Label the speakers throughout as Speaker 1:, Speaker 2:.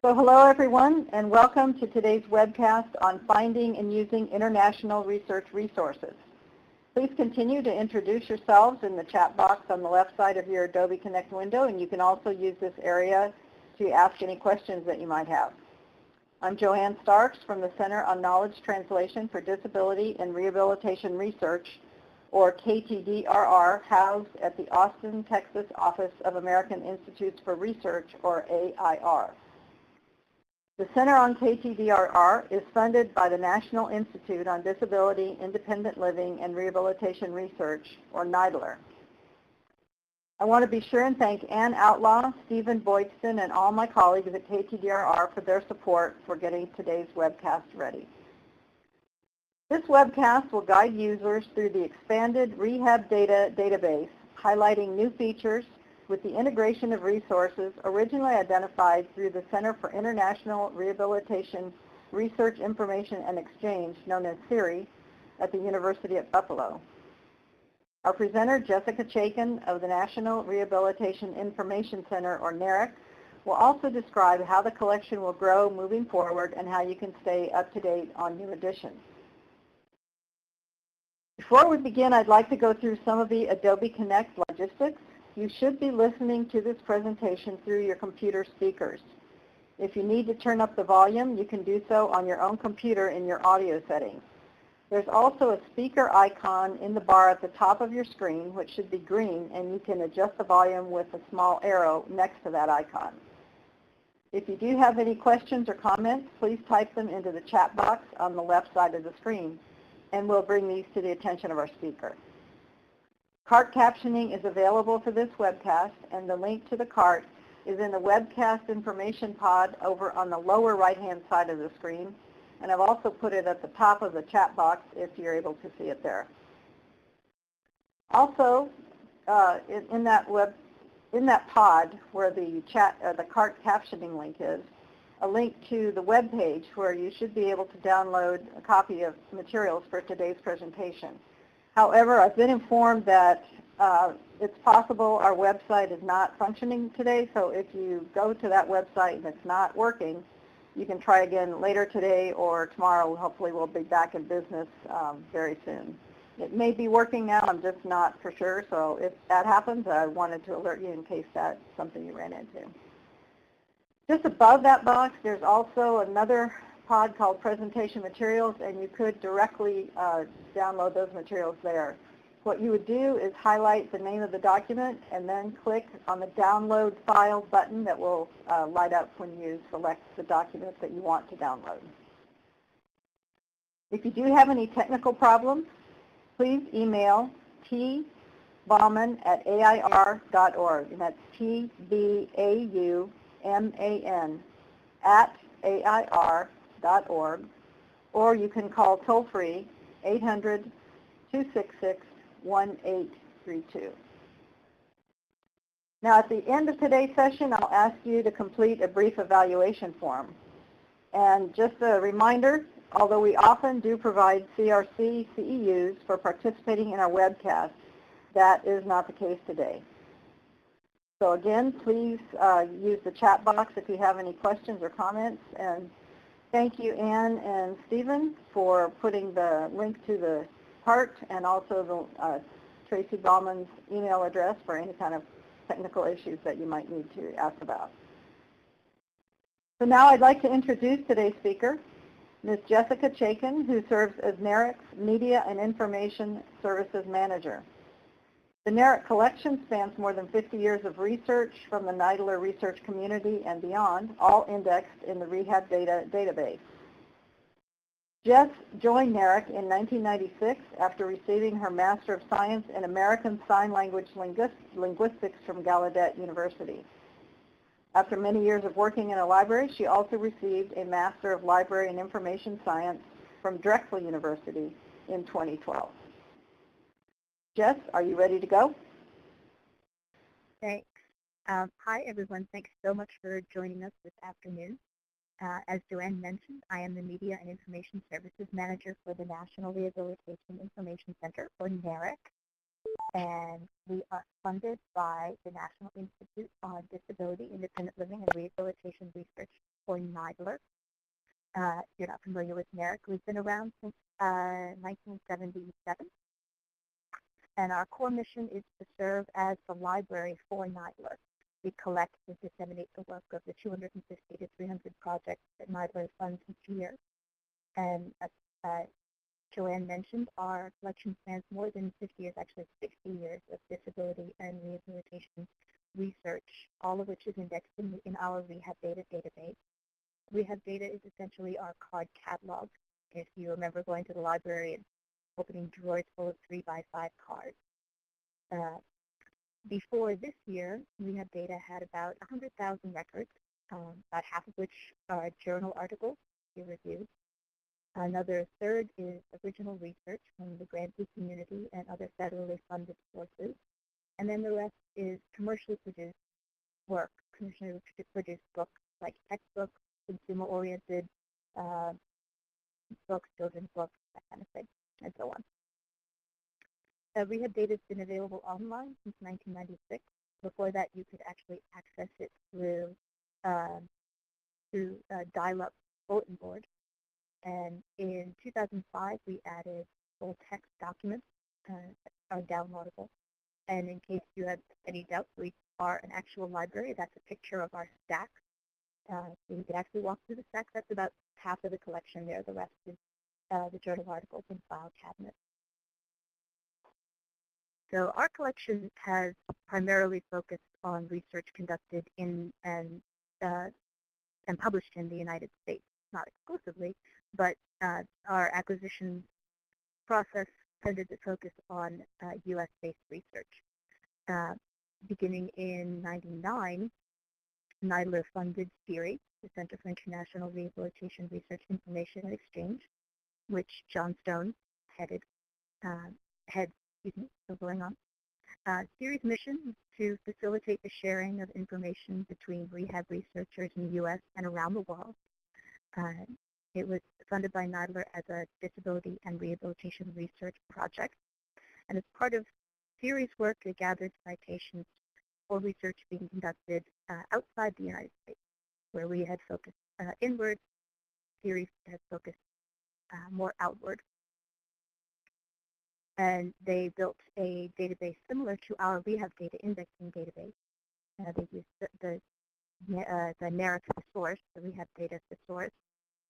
Speaker 1: So hello everyone, and welcome to today's webcast on finding and using international research resources. Please continue to introduce yourselves in the chat box on the left side of your Adobe Connect window, and you can also use this area to ask any questions that you might have. I'm Joanne Starks from the Center on Knowledge Translation for Disability and Rehabilitation Research, or KTDRR, housed at the Austin, Texas office of American Institutes for Research, or AIR. The Center on KTDRR is funded by the National Institute on Disability, Independent Living, and Rehabilitation Research, or NIDLR. I want to be sure and thank Ann Outlaw, Stephen Boydston, and all my colleagues at KTDRR for their support for getting today's webcast ready. This webcast will guide users through the expanded REHABDATA Database, highlighting new features with the integration of resources originally identified through the Center for International Rehabilitation Research Information and Exchange, known as CIRRIE, at the University at Buffalo. Our presenter, Jessica Chaiken of the National Rehabilitation Information Center, or NARIC, will also describe how the collection will grow moving forward and how you can stay up to date on new additions. Before we begin, I'd like to go through some of the Adobe Connect logistics. You should be listening to this presentation through your computer speakers. If you need to turn up the volume, you can do so on your own computer in your audio settings. There's also a speaker icon in the bar at the top of your screen, which should be green, and you can adjust the volume with a small arrow next to that icon. If you do have any questions or comments, please type them into the chat box on the left side of the screen, and we'll bring these to the attention of our speaker. Cart captioning is available for this webcast, and the link to the cart is in the webcast information pod over on the lower right-hand side of the screen, and I've also put it at the top of the chat box if you're able to see it there. Also, in that pod where the cart captioning link is, a link to the web page where you should be able to download a copy of materials for today's presentation. However, I've been informed that it's possible our website is not functioning today, so if you go to that website and it's not working, you can try again later today or tomorrow. Hopefully we'll be back in business very soon. It may be working now, I'm just not for sure, so if that happens, I wanted to alert you in case that's something you ran into. Just above that box, there's also another pod called Presentation Materials, and you could directly download those materials there. What you would do is highlight the name of the document and then click on the Download File button that will light up when you select the document that you want to download. If you do have any technical problems, please email tbauman@air.org, and that's tbauman@air.org, or you can call toll-free 800-266-1832. Now, at the end of today's session, I'll ask you to complete a brief evaluation form. And just a reminder, although we often do provide CRC CEUs for participating in our webcast, that is not the case today. So again, please use the chat box if you have any questions or comments. And thank you, Ann and Stephen, for putting the link to the cart and also the Tracy Bauman's email address for any kind of technical issues that you might need to ask about. So now I'd like to introduce today's speaker, Ms. Jessica Chaiken, who serves as NARIC's Media and Information Services Manager. The NARIC collection spans more than 50 years of research from the NIDLR research community and beyond, all indexed in the REHABDATA Database. Jess joined NARIC in 1996 after receiving her Master of Science in American Sign Language Linguistics from Gallaudet University. After many years of working in a library, she also received a Master of Library and Information Science from Drexel University in 2012. Jess, are you ready to go?
Speaker 2: Thanks. Hi, everyone. Thanks so much for joining us this afternoon. As Joanne mentioned, I am the Media and Information Services Manager for the National Rehabilitation Information Center, or NARIC. and we are funded by the National Institute on Disability, Independent Living, and Rehabilitation Research, or NIDLR. If you're not familiar with NARIC, we've been around since 1977, and our core mission is to serve as the library for NIDLR. We collect and disseminate the work of the 250 to 300 projects that NIDLR funds each year. And as Joanne mentioned, our collection spans more than 50 years, actually 60 years of disability and rehabilitation research, all of which is indexed in our REHABDATA database. REHABDATA is essentially our card catalog. If you remember going to the library and opening drawers full of 3x5 cards. Before this year, REHABDATA had about 100,000 records, about half of which are journal articles, peer reviewed. Another third is original research from the grantee community and other federally funded sources. And then the rest is commercially produced work, commercially produced books like textbooks, consumer-oriented books, children's books, that kind of thing, and so on. REHABDATA has been available online since 1996. Before that, you could actually access it through dial-up bulletin board. And in 2005, we added full text documents are downloadable. And in case you have any doubts, we are an actual library. That's a picture of our stack. So you can actually walk through the stack. That's about half of the collection there. The rest is the journal articles and file cabinets. So our collection has primarily focused on research conducted in and published in the United States, not exclusively, but our acquisition process tended to focus on U.S.-based research. Beginning in '99, NIDLR funded CIRRIE, the Center for International Rehabilitation Research Information and Exchange, which John Stone headed. Going on. CIRRIE's mission is to facilitate the sharing of information between rehab researchers in the U.S. and around the world. It was funded by NIDLR as a disability and rehabilitation research project. And as part of CIRRIE's work, it gathered citations for research being conducted outside the United States, where we had focused inward. CIRRIE has focused more outward. And they built a database similar to our REHABDATA indexing database. They used the NARIC thesaurus, the REHABDATA thesaurus,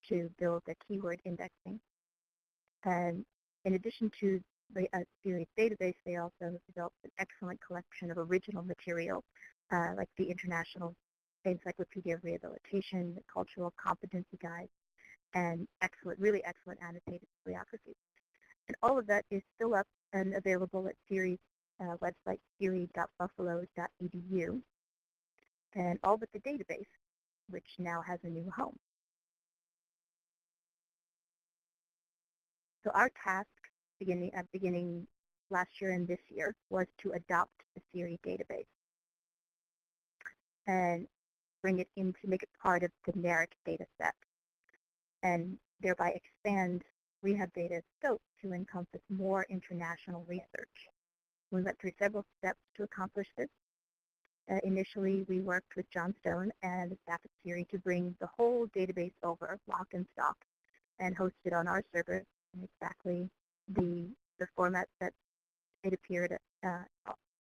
Speaker 2: to build the keyword indexing. And in addition to the CIRRIE database, they also developed an excellent collection of original material, like the International Encyclopedia of Rehabilitation, the Cultural Competency Guide, and really excellent annotated bibliographies. And all of that is still up and available at CIRRIE's website, cirrie.buffalo.edu, and all but the database, which now has a new home. So our task beginning last year and this year was to adopt the CIRRIE database and bring it in to make it part of the NARIC data set, and thereby expand REHABDATA's scope to encompass more international research. We went through several steps to accomplish this. Initially, we worked with John Stone and the staff at CIRRIE to bring the whole database over, lock and stock, and host it on our server in exactly the format that it appeared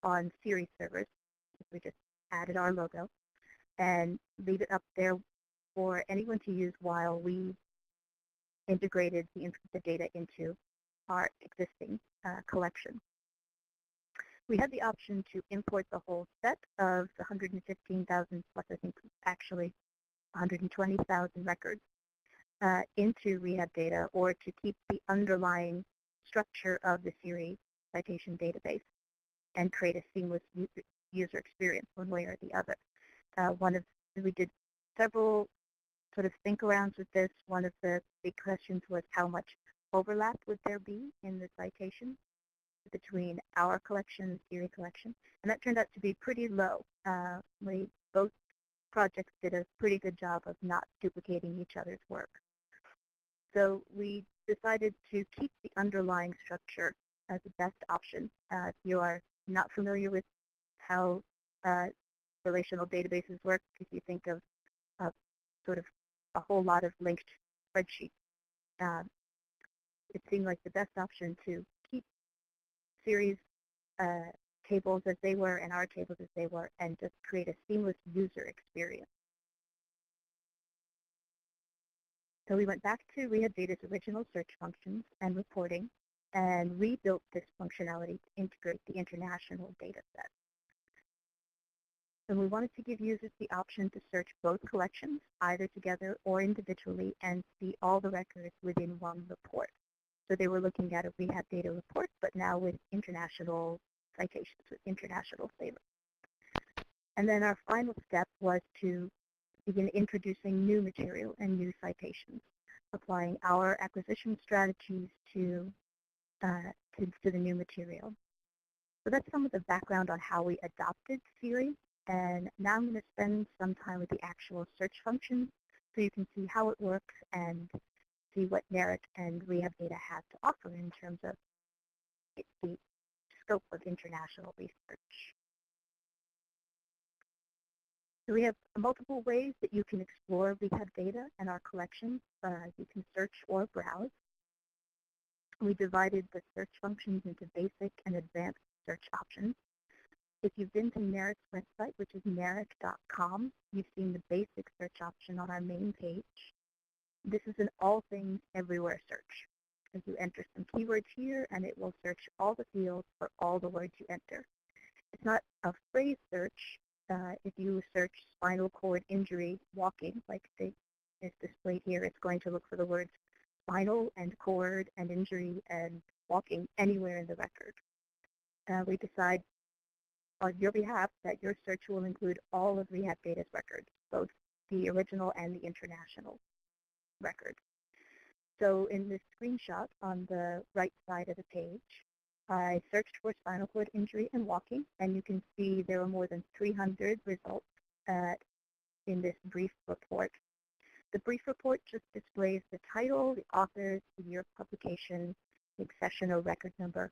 Speaker 2: on CIRRIE servers. We just added our logo and leave it up there for anyone to use while we integrated the data into our existing collection. We had the option to import the whole set of the 115,000 plus, I think actually 120,000 records into REHABDATA, or to keep the underlying structure of the CIRRIE citation database and create a seamless user experience one way or the other. We did several sort of think-arounds with this. One of the big questions was how much overlap would there be in the citation between our collection and the CIRRIE collection, and that turned out to be pretty low. Both projects did a pretty good job of not duplicating each other's work. So we decided to keep the underlying structure as the best option. If you are not familiar with how relational databases work, if you think of sort of a whole lot of linked spreadsheets, it seemed like the best option to keep CIRRIE's tables as they were and our tables as they were, and just create a seamless user experience. So we went back to REHABDATA's original search functions and reporting and rebuilt this functionality to integrate the international data set. And we wanted to give users the option to search both collections, either together or individually, and see all the records within one report. So they were looking at a REHABDATA report, but now with international citations, with international flavor. And then our final step was to begin introducing new material and new citations, applying our acquisition strategies to the new material. So that's some of the background on how we adopted CIRRIE. And now I'm going to spend some time with the actual search functions so you can see how it works and see what NARIC and REHABDATA have to offer in terms of the scope of international research. So we have multiple ways that you can explore REHABDATA and our collections. You can search or browse. We divided the search functions into basic and advanced search options. If you've been to NARIC's website, which is naric.com, you've seen the basic search option on our main page. This is an all things everywhere search. As you enter some keywords here, and it will search all the fields for all the words you enter. It's not a phrase search. If you search spinal cord injury walking, like is displayed here, it's going to look for the words spinal and cord and injury and walking anywhere in the record. We decide on your behalf that your search will include all of REHABDATA's records, both the original and the international records. So in this screenshot on the right side of the page, I searched for spinal cord injury and walking, and you can see there are more than 300 results in this brief report. The brief report just displays the title, the authors, the year of publication, the accession or record number,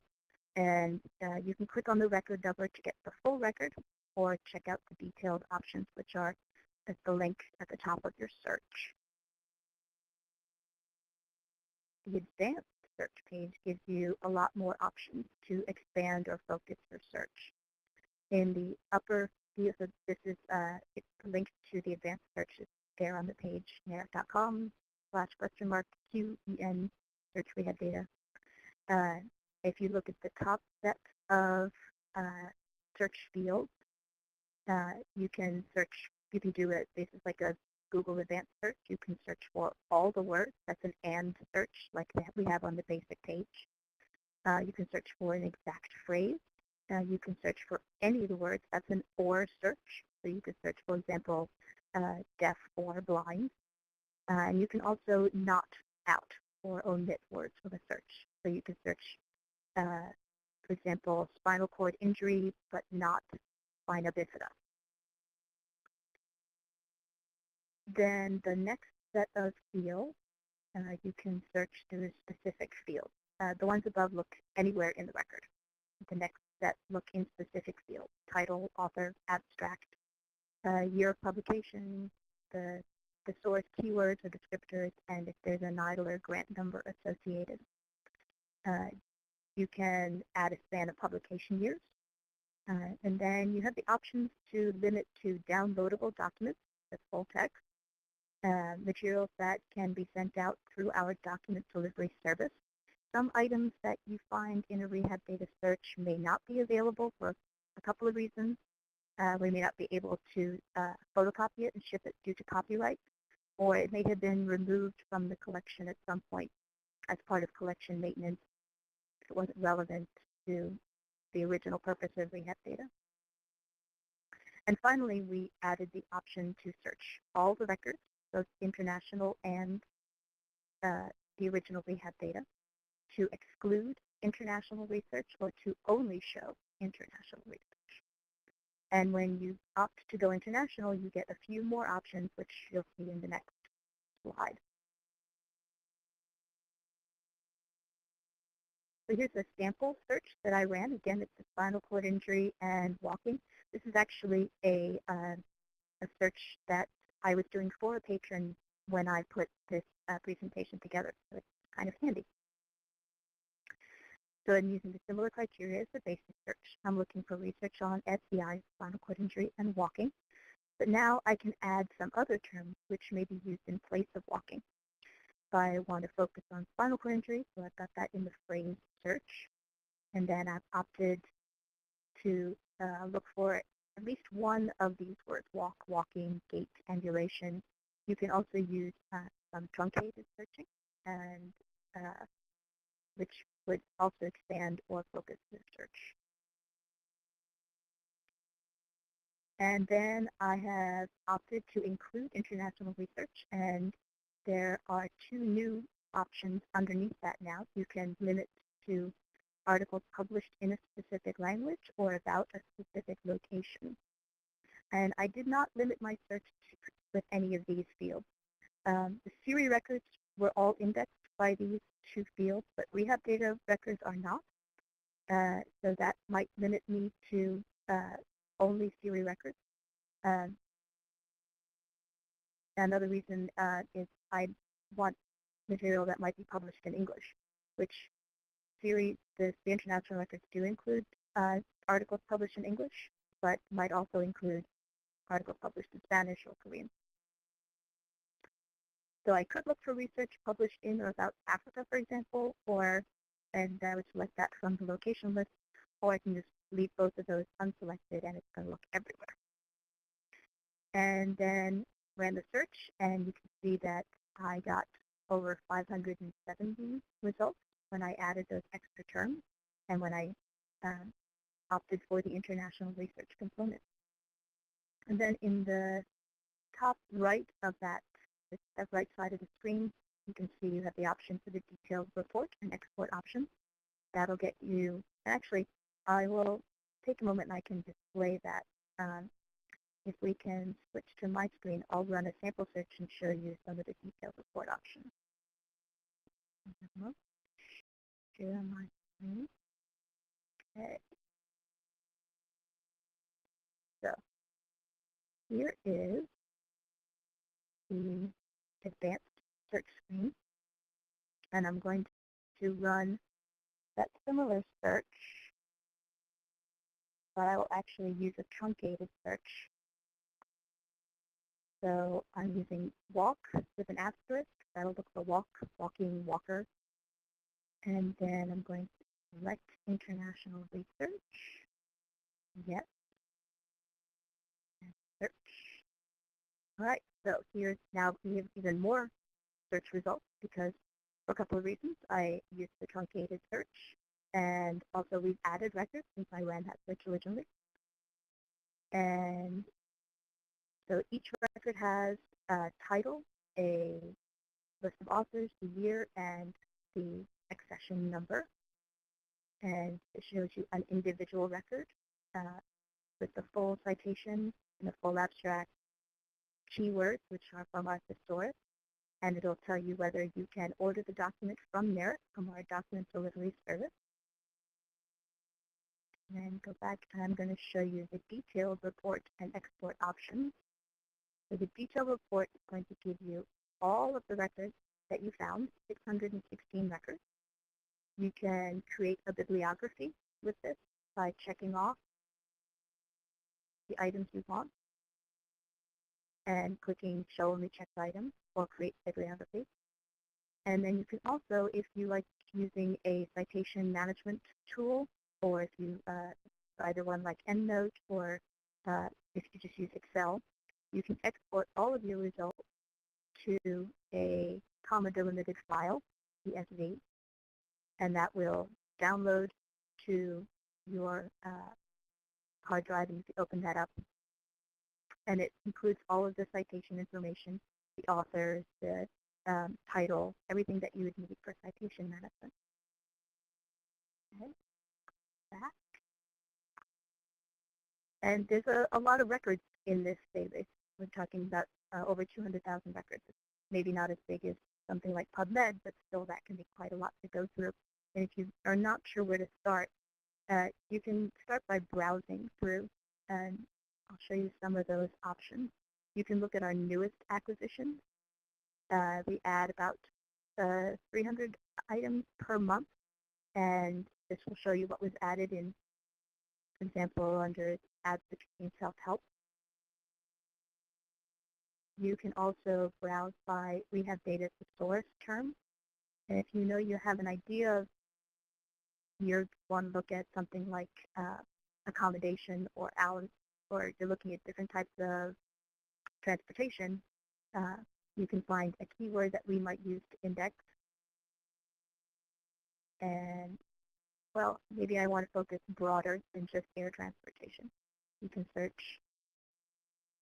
Speaker 2: and you can click on the record number to get the full record or check out the detailed options, which are at the link at the top of your search. The advanced search page gives you a lot more options to expand or focus your search. In the upper, this is it's linked to the advanced searches there on the page, naric.com/QEN search REHABDATA. If you look at the top set of search fields, you can do it. This is like a Google advanced search. You can search for all the words. That's an AND search like we have on the basic page. You can search for an exact phrase. You can search for any of the words. That's an OR search. So you could search, for example, deaf or blind. And you can also not out or omit words from a search. So you can search, for example, spinal cord injury, but not spina bifida. Then the next set of fields, you can search through a specific field. The ones above look anywhere in the record. The next set look in specific fields: title, author, abstract, year of publication, the source keywords or descriptors, and if there's an NIDL or grant number associated. You can add a span of publication years. And then you have the options to limit to downloadable documents, that's full text, materials that can be sent out through our document delivery service. Some items that you find in a REHABDATA search may not be available for a couple of reasons. We may not be able to photocopy it and ship it due to copyright, or it may have been removed from the collection at some point as part of collection maintenance if it wasn't relevant to the original purpose of REHABDATA. And finally, we added the option to search all the records, both international and the original REHABDATA, to exclude international research or to only show international research. And when you opt to go international, you get a few more options, which you'll see in the next slide. So here's a sample search that I ran. Again, it's a spinal cord injury and walking. This is actually a search that I was doing for a patron when I put this presentation together, so it's kind of handy. So I'm using the similar criteria as the basic search. I'm looking for research on SCI, spinal cord injury, and walking. But now I can add some other terms which may be used in place of walking. If I want to focus on spinal cord injury, so I've got that in the phrase search. And then I've opted to look for at least one of these words: walk, walking, gait, ambulation. You can also use some truncated searching, and which would also expand or focus the search. And then I have opted to include international research, and there are two new options underneath that now. You can limit to articles published in a specific language or about a specific location. And I did not limit my search with any of these fields. The CIRRIE records were all indexed by these two fields, but REHABDATA records are not. So that might limit me to only CIRRIE records. Another reason is I want material that might be published in English, which CIRRIE, the international records do include articles published in English, but might also include articles published in Spanish or Korean. So I could look for research published in or about Africa, for example, and I would select that from the location list, or I can just leave both of those unselected and it's going to look everywhere. And then ran the search, and you can see that I got over 570 results when I added those extra terms and when I opted for the international research component. And then in the top right of that, the right side of the screen, you can see you have the option for the detailed report and export options. That'll get you, actually, I will take a moment and I can display that. If we can switch to my screen, I'll run a sample search and show you some of the detailed report options. Share my screen. Okay. So here is the advanced search screen, and I'm going to run that similar search, but I will actually use a truncated search. So I'm using walk with an asterisk. That'll look for walk, walking, walker. And then I'm going to select international research. Yes. And search. All right, so here's now we have even more search results because for a couple of reasons. I used the truncated search, and also we've added records since I ran that search originally. And so each record has a title, a list of authors, the year, and the accession number. And it shows you an individual record with the full citation and the full abstract, keywords, which are from our thesaurus, and it'll tell you whether you can order the document from NARIC, from our document delivery service. And then go back, and I'm going to show you the detailed report and export options. So the detailed report is going to give you all of the records that you found, 616 records. You can create a bibliography with this by checking off the items you want and clicking Show Only Checked Items or Create Bibliography. And then you can also, if you like using a citation management tool, or if you either one like EndNote, or if you just use Excel, you can export all of your results to a comma-delimited file, CSV, and that will download to your hard drive, and you can open that up. And it includes all of the citation information, the authors, the title, everything that you would need for citation management. Okay. Back. And there's a lot of records in this database. We're talking about over 200,000 records. It's maybe not as big as something like PubMed, but still that can be quite a lot to go through. And if you are not sure where to start, you can start by browsing through, and I'll show you some of those options. You can look at our newest acquisitions. We add about 300 items per month, and this will show you what was added in, for example, under advocacy and self-help. You can also browse by REHABDATA thesaurus term. And if you know you have an idea of, you want to look at something like accommodation or hours, or you're looking at different types of transportation, you can find a keyword that we might use to index. And, well, maybe I want to focus broader than just air transportation. You can search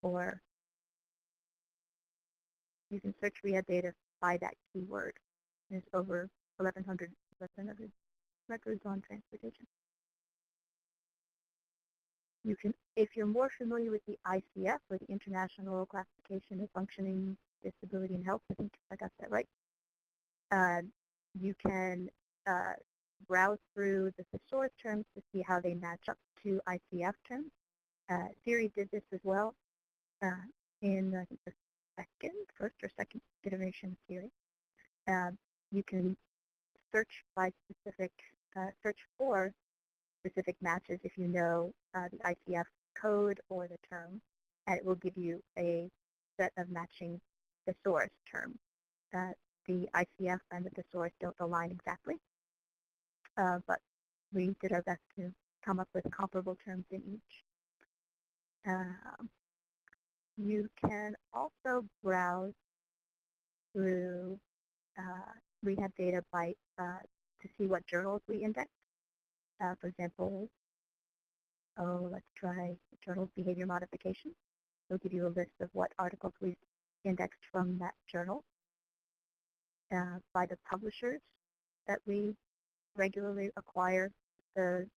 Speaker 2: for, you can search REHABDATA by that keyword. There's over 1,100 records on transportation. You can, if you're more familiar with the ICF, or the International Classification of Functioning Disability and Health, I think I got that right, you can browse through the thesaurus terms to see how they match up to ICF terms. CIRRIE did this as well in I think the first or second iteration of CIRRIE. You can search by specific, search for specific matches if you know the ICF code or the term, and it will give you a set of matching thesaurus terms. The ICF and the thesaurus don't align exactly, but we did our best to come up with comparable terms in each. You can also browse through REHABDATA by to see what journals we index. For example, let's try Journal of Behavior Modification. It'll give you a list of what articles we've indexed from that journal. By the publishers that we regularly acquire the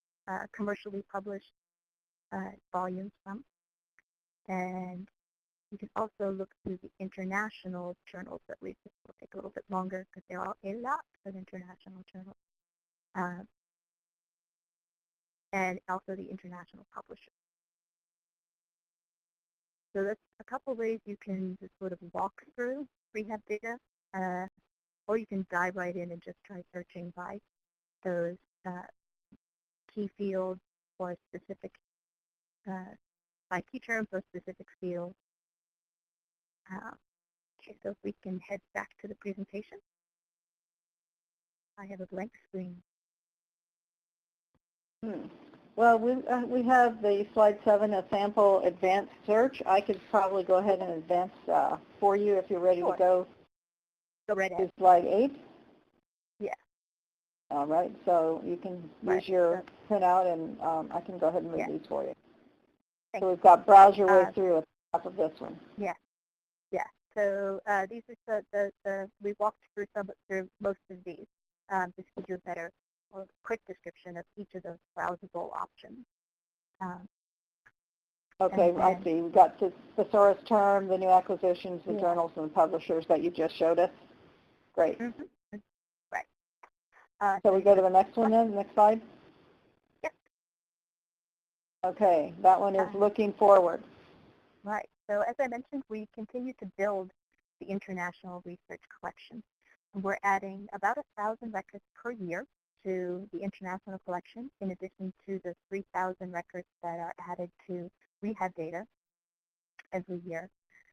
Speaker 2: commercially published volumes from. And you can also look through the international journals that we will take a little bit longer because there are a lot of international journals. And also the international publishers. So that's a couple ways you can just sort of walk through REHABDATA, or you can dive right in and just try searching by those key fields or specific, by key terms or specific fields. Okay, so if we can head back to the presentation. I have a blank screen.
Speaker 1: Well, we have the slide 7, a sample advanced search. I could probably go ahead and advance for you if you're ready to go.
Speaker 2: Go right ahead.
Speaker 1: To slide 8.
Speaker 2: Yeah.
Speaker 1: All right. So you can use your printout, and I can go ahead and move these for you.
Speaker 2: Thanks.
Speaker 1: So we've got browse your way through at the top of this one.
Speaker 2: Yeah. Yeah. So these are we walked through most of these. Just to give you a better or quick description of each of those browsable options.
Speaker 1: Okay, I see. We've got the thesaurus term, the new acquisitions, the journals, and the publishers that you just showed us. Great.
Speaker 2: Mm-hmm. Right.
Speaker 1: So we go to the next one then, next slide?
Speaker 2: Yep.
Speaker 1: Okay, that one is looking forward.
Speaker 2: Right. So as I mentioned, we continue to build the international research collection. We're adding about 1,000 records per year to the international collection, in addition to the 3,000 records that are added to REHABDATA every year.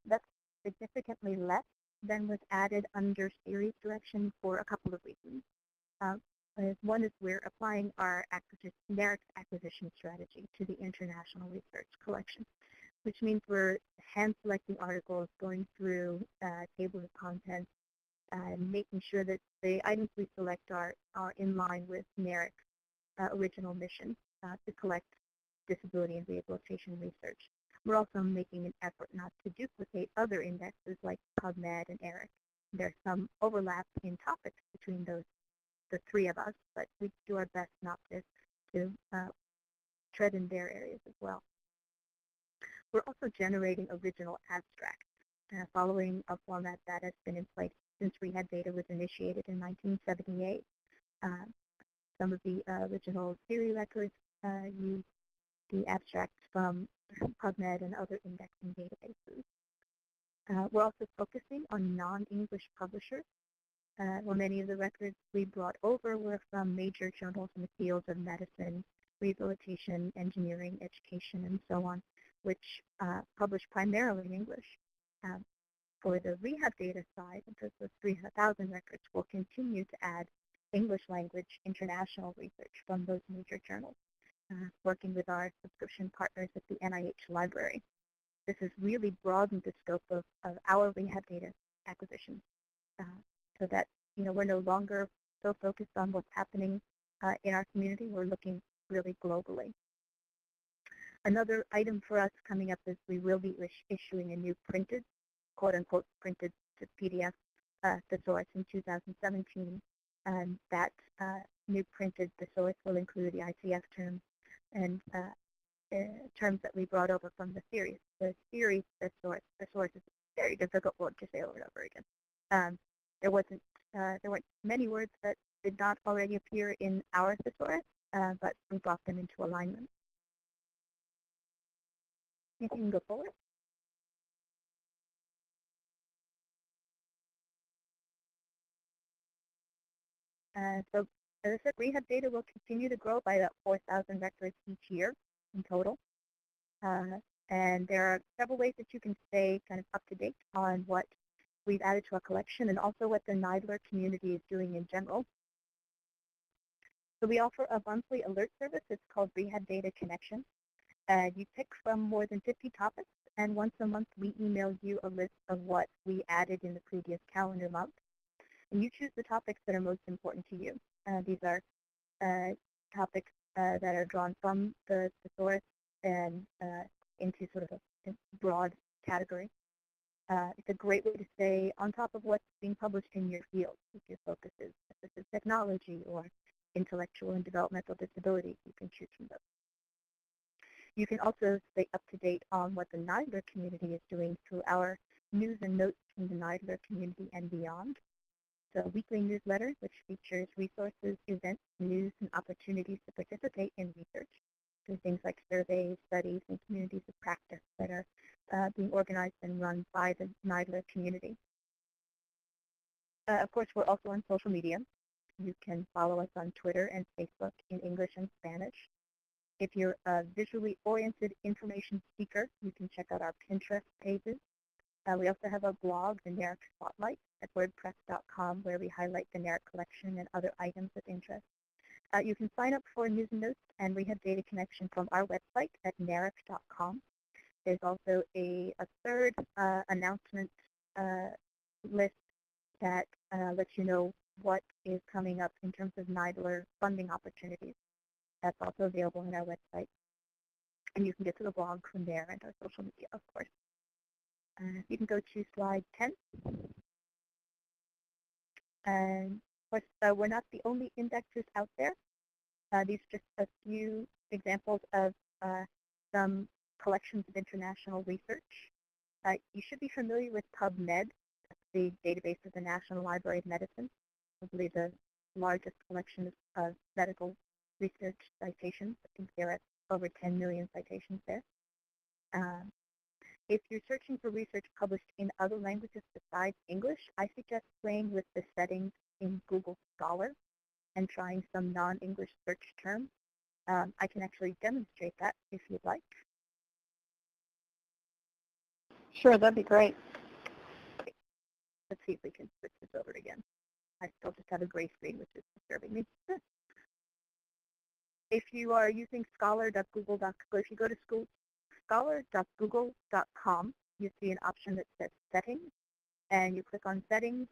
Speaker 2: That's significantly less than was added under CIRRIE's direction for a couple of reasons. One is we're applying our NARIC acquisition strategy to the international research collection, which means we're hand-selecting articles, going through tables of contents, and making sure that the items we select are in line with NARIC's original mission to collect disability and rehabilitation research. We're also making an effort not to duplicate other indexes like PubMed and ERIC. There's some overlap in topics between the three of us, but we do our best not to tread in their areas as well. We're also generating original abstracts, following a format that has been in place since REHABDATA was initiated in 1978. some of the original CIRRIE records use the abstracts from PubMed and other indexing databases. We're also focusing on non-English publishers. Well, many of the records we brought over were from major journals in the fields of medicine, rehabilitation, engineering, education, and so on, which publish primarily in English. For the REHABDATA side, because those 3,000 records will continue to add English language international research from those major journals, working with our subscription partners at the NIH library. This has really broadened the scope of our REHABDATA acquisition, so that we're no longer so focused on what's happening in our community. We're looking really globally. Another item for us coming up is we will be issuing a new printed, quote-unquote printed to PDF thesaurus in 2017. And that new printed thesaurus will include the ICF terms and terms that we brought over from the series. The series thesaurus is a very difficult word to say over and over again. There weren't many words that did not already appear in our thesaurus, but we brought them into alignment. You can go forward. So as I said, REHABDATA will continue to grow by about 4,000 records each year in total. And there are several ways that you can stay kind of up to date on what we've added to our collection and also what the NIDLR community is doing in general. So we offer a monthly alert service. It's called REHABDATA Connection. You pick from more than 50 topics, and once a month we email you a list of what we added in the previous calendar month. And you choose the topics that are most important to you. These are topics that are drawn from the thesaurus and into sort of a broad category. It's a great way to stay on top of what's being published in your field. If your focus is assistive technology or intellectual and developmental disabilities, you can choose from those. You can also stay up to date on what the NIDLR community is doing through our news and notes from the NIDLR community and beyond. It's a weekly newsletter which features resources, events, news, and opportunities to participate in research through things like surveys, studies, and communities of practice that are being organized and run by the NIDLR community. Of course, we're also on social media. You can follow us on Twitter and Facebook in English and Spanish. If you're a visually oriented information seeker, you can check out our Pinterest pages. We also have a blog, the NARIC Spotlight, at wordpress.com, where we highlight the NARIC collection and other items of interest. You can sign up for news and notes and REHABDATA Connection from our website at naric.com. There's also a third announcement list that lets you know what is coming up in terms of NIDLR funding opportunities. That's also available on our website. And you can get to the blog from there and our social media, of course. You can go to slide 10. And of course, we're not the only indexers out there. These are just a few examples of some collections of international research. You should be familiar with PubMed, the database of the National Library of Medicine, probably the largest collection of medical research citations. I think there are over 10 million citations there. If you're searching for research published in other languages besides English, I suggest playing with the settings in Google Scholar and trying some non-English search terms. I can actually demonstrate that if you'd like.
Speaker 1: Sure, that'd be great.
Speaker 2: Let's see if we can switch this over again. I still just have a gray screen, which is disturbing me. If you are using scholar.google.com, if you go to scholar.google.com, you see an option that says settings, and you click on settings,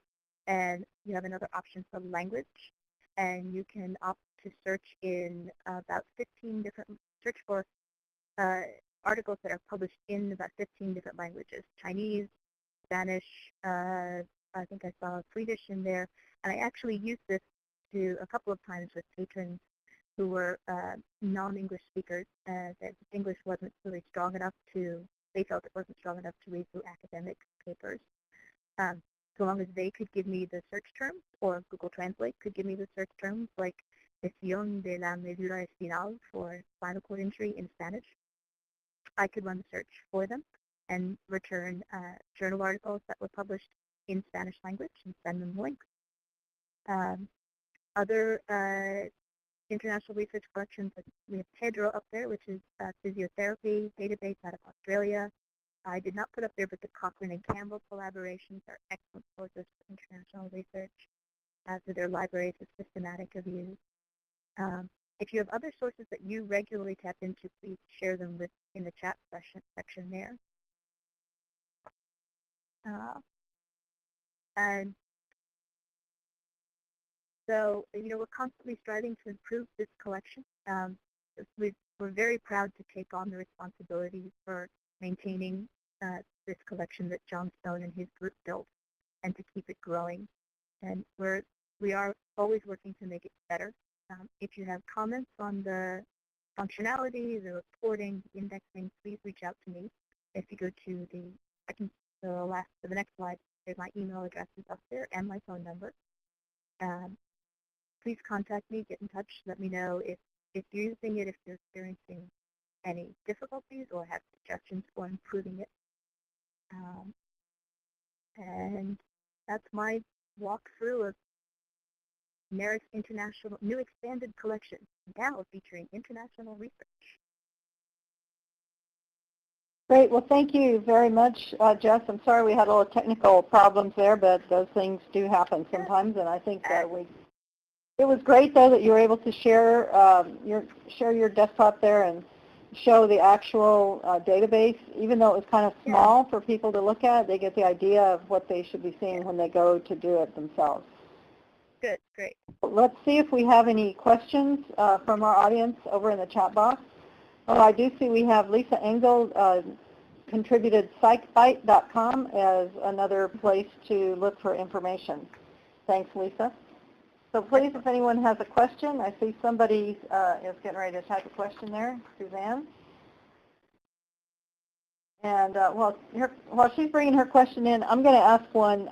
Speaker 2: and you have another option for language, and you can opt to search in about 15 different, search for articles that are published in about 15 different languages: Chinese, Spanish, I think I saw Swedish in there, and I actually used this a couple of times with patrons who were non-English speakers. That English wasn't really strong enough they felt it wasn't strong enough to read through academic papers. So long as they could give me the search terms, or Google Translate could give me the search terms like lesión de la médula espinal for spinal cord injury in Spanish. I could run the search for them and return journal articles that were published in Spanish language and send them links. Other international research collections, we have TEDRA up there, which is a physiotherapy database out of Australia. I did not put up there, but the Cochrane and Campbell collaborations are excellent sources for international research, as are their libraries of systematic reviews. If you have other sources that you regularly tap into, please share them in the chat section there. And so, we're constantly striving to improve this collection. We're very proud to take on the responsibility for maintaining this collection that John Stone and his group built, and to keep it growing. And we are always working to make it better. If you have comments on the functionality, the reporting, the indexing, please reach out to me. If you go to the next slide, there's my email address is up there and my phone number. Please contact me, get in touch, let me know if you're using it, if you're experiencing any difficulties or have suggestions for improving it. And that's my walkthrough of NARIC's international new expanded collection, now featuring international research.
Speaker 1: Great. Well, thank you very much, Jess. I'm sorry we had a little technical problems there, but those things do happen sometimes, and I think that it was great, though, that you were able to share your desktop there and show the actual database. Even though it was kind of small for people to look at, they get the idea of what they should be seeing when they go to do it themselves.
Speaker 2: Good, great.
Speaker 1: Let's see if we have any questions from our audience over in the chat box. Oh, I do see we have Lisa Engel contributed psychbite.com as another place to look for information. Thanks, Lisa. So please, if anyone has a question, I see somebody is getting ready to type a question there, Suzanne. And while she's bringing her question in, I'm going to ask one.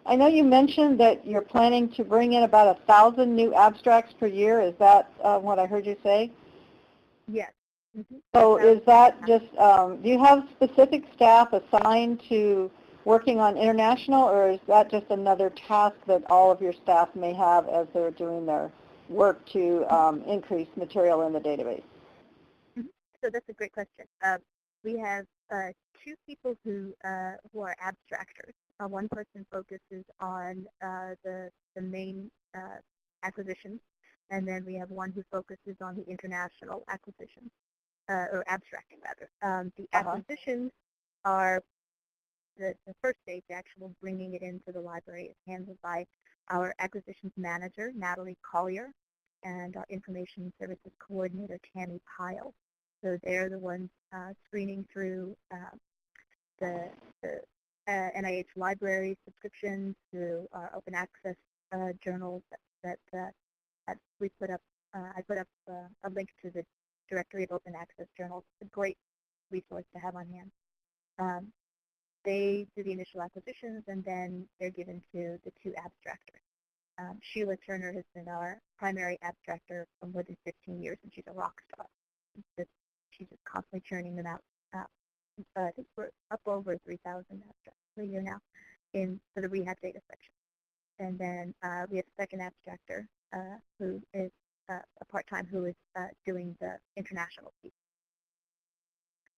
Speaker 1: I know you mentioned that you're planning to bring in about 1,000 new abstracts per year. Is that what I heard you say?
Speaker 2: Yes. Mm-hmm.
Speaker 1: So is that just, do you have specific staff assigned to working on international, or is that just another task that all of your staff may have as they're doing their work to increase material in the database?
Speaker 2: Mm-hmm. So that's a great question. We have 2 people who are abstractors. One person focuses on the main acquisitions, and then we have one who focuses on the international acquisitions, or abstracting rather. The acquisitions are the first stage, the actual bringing it into the library, is handled by our acquisitions manager, Natalie Collier, and our information services coordinator, Tammy Pyle. So they're the ones screening through the NIH library subscriptions, through our open access journals that we put up. I put up a link to the directory of open access journals. It's a great resource to have on hand. They do the initial acquisitions, and then they're given to the 2 abstractors. Sheila Turner has been our primary abstractor for more than 15 years, and she's a rock star. She's just constantly churning them out. I think we're up over 3,000 abstracts per year now for the rehab data section. And then we have a second abstractor who is a part-time, who is doing the international piece.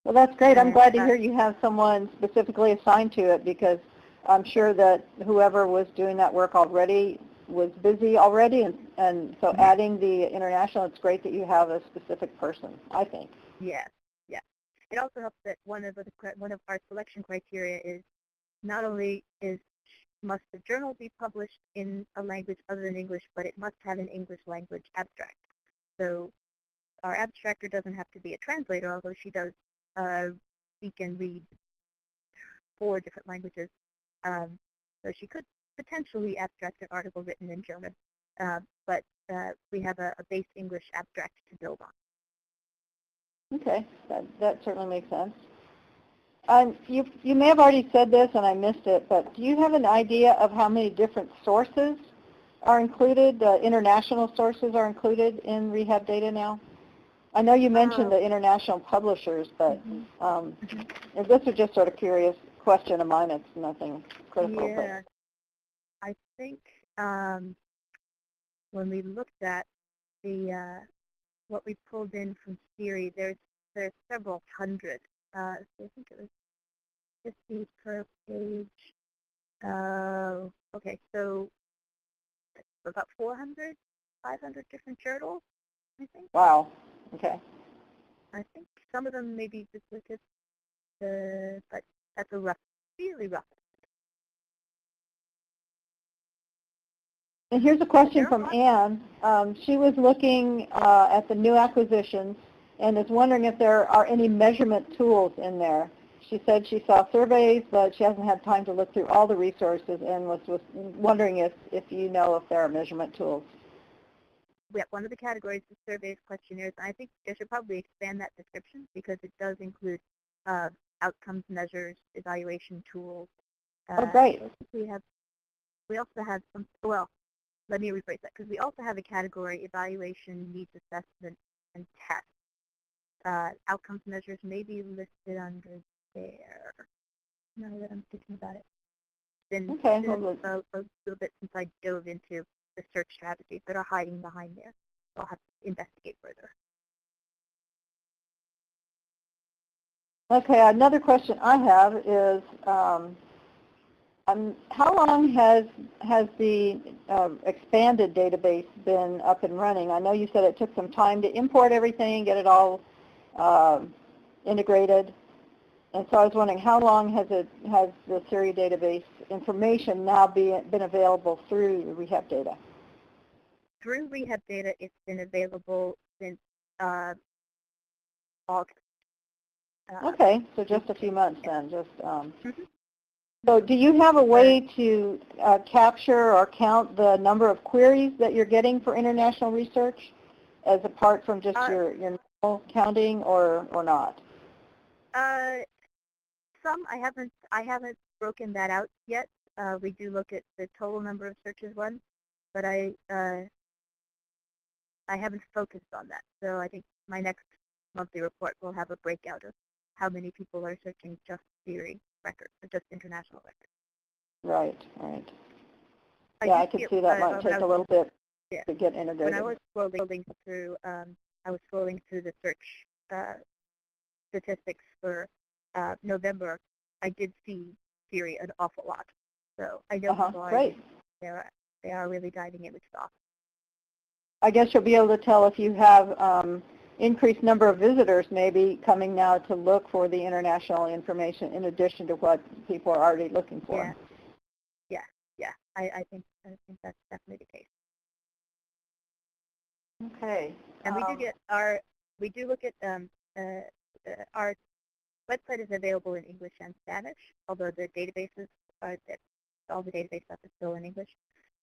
Speaker 1: Well, that's great. I'm glad to hear you have someone specifically assigned to it, because I'm sure that whoever was doing that work already was busy already, and so adding the international, it's great that you have a specific person, I think.
Speaker 2: Yes, yes. It also helps that one of our selection criteria is not only must the journal be published in a language other than English, but it must have an English language abstract. So our abstractor doesn't have to be a translator, although she does speak and read 4 different languages. So she could potentially abstract an article written in German, but we have a base English abstract to build on.
Speaker 1: Okay, that certainly makes sense. You may have already said this and I missed it, but do you have an idea of how many different sources are included, international sources are included in REHABDATA now? I know you mentioned the international publishers, but and this is just sort of curious question of mine. It's nothing critical.
Speaker 2: Yeah, I think when we looked at the what we pulled in from CIRRIE, there's several hundred. So I think it was 50 per page. Okay, so about 400, 500 different journals, I think.
Speaker 1: Wow. Okay.
Speaker 2: I think some of them may be duplicates, but that's a rough, really rough.
Speaker 1: And here's a question from Anne. She was looking at the new acquisitions and is wondering if there are any measurement tools in there. She said she saw surveys, but she hasn't had time to look through all the resources and was wondering if you know if there are measurement tools.
Speaker 2: Yeah, one of the categories is surveys, questionnaires. I think they should probably expand that description because it does include outcomes measures, evaluation tools.
Speaker 1: Oh, great.
Speaker 2: We also have some, well, let me rephrase that, because we also have a category, evaluation, needs assessment, and test. Outcomes measures may be listed under there, now that I'm thinking about it. It's been a little bit since I dove into the search strategies that are hiding behind there. So I'll have to investigate further.
Speaker 1: Okay, another question I have is, how long has the expanded database been up and running? I know you said it took some time to import everything, get it all integrated, and so I was wondering how long has the CIRRIE database information now been available through REHABDATA?
Speaker 2: Through REHABDATA, it's been available since August.
Speaker 1: Okay, so just a few months then. So do you have a way to capture or count the number of queries that you're getting for international research as apart from just your normal counting or not?
Speaker 2: Some I haven't broken that out yet. We do look at the total number of searches run, but I haven't focused on that. So I think my next monthly report will have a breakout of how many people are searching just CIRRIE records, or just international records.
Speaker 1: Right, right. Yeah, I could see that might take a little bit to get integrated.
Speaker 2: When I was scrolling through, the search statistics for November, I did see CIRRIE an awful lot. So I know people are they are really diving in with stuff.
Speaker 1: I guess you'll be able to tell if you have increased number of visitors maybe coming now to look for the international information in addition to what people are already looking for.
Speaker 2: Yeah. I think that's definitely the case.
Speaker 1: Okay.
Speaker 2: And we do look at our website is available in English and Spanish, although the databases all the database stuff is still in English.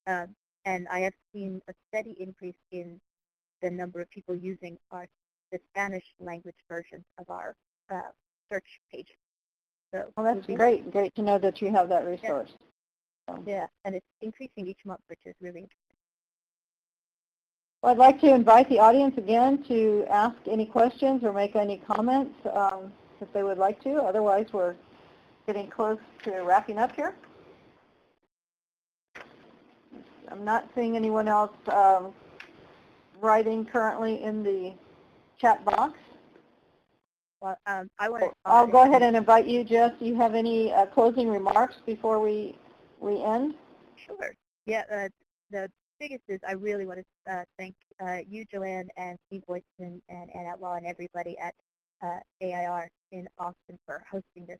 Speaker 2: And I have seen a steady increase in the number of people using the Spanish language version of our search pages. So
Speaker 1: that's great. Great to know that you have that resource.
Speaker 2: Yeah, and it's increasing each month, which is really interesting.
Speaker 1: Well, I'd like to invite the audience again to ask any questions or make any comments if they would like to. Otherwise, we're getting close to wrapping up here. I'm not seeing anyone else writing currently in the chat box.
Speaker 2: Well,
Speaker 1: I'll go ahead and invite you, Jess. Do you have any closing remarks before we end?
Speaker 2: Sure. Yeah, the biggest is I really want to thank you, Joanne, and Steve Boyson, and Ann Outlaw, and everybody at AIR in Austin for hosting this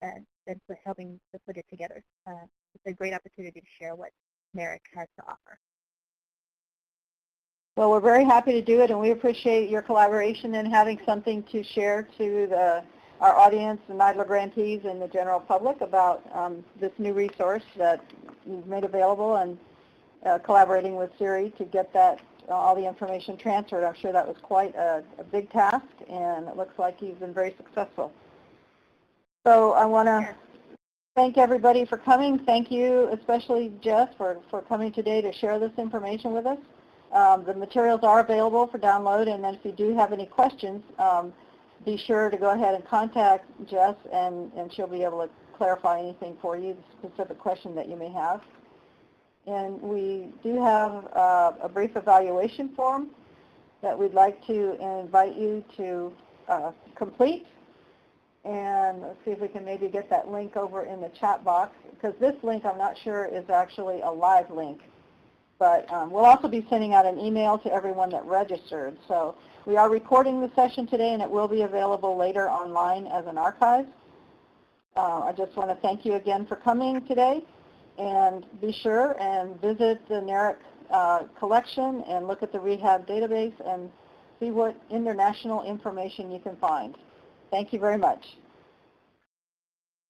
Speaker 2: and for helping to put it together. It's a great opportunity to share what NARIC has to offer.
Speaker 1: Well, we're very happy to do it, and we appreciate your collaboration and having something to share to our audience, the NIDLR grantees, and the general public about this new resource that you've made available, and collaborating with CIRRIE to get all the information transferred. I'm sure that was quite a big task, and it looks like you've been very successful. So I want to thank everybody for coming. Thank you, especially Jess, for coming today to share this information with us. The materials are available for download, and then if you do have any questions, be sure to go ahead and contact Jess, and she'll be able to clarify anything for you, the specific question that you may have. And we do have a brief evaluation form that we'd like to invite you to complete. And let's see if we can maybe get that link over in the chat box, because this link I'm not sure is actually a live link. But we'll also be sending out an email to everyone that registered. So we are recording the session today, and it will be available later online as an archive. I just want to thank you again for coming today, and be sure and visit the NARIC collection and look at the Rehab database and see what international information you can find. Thank you very much.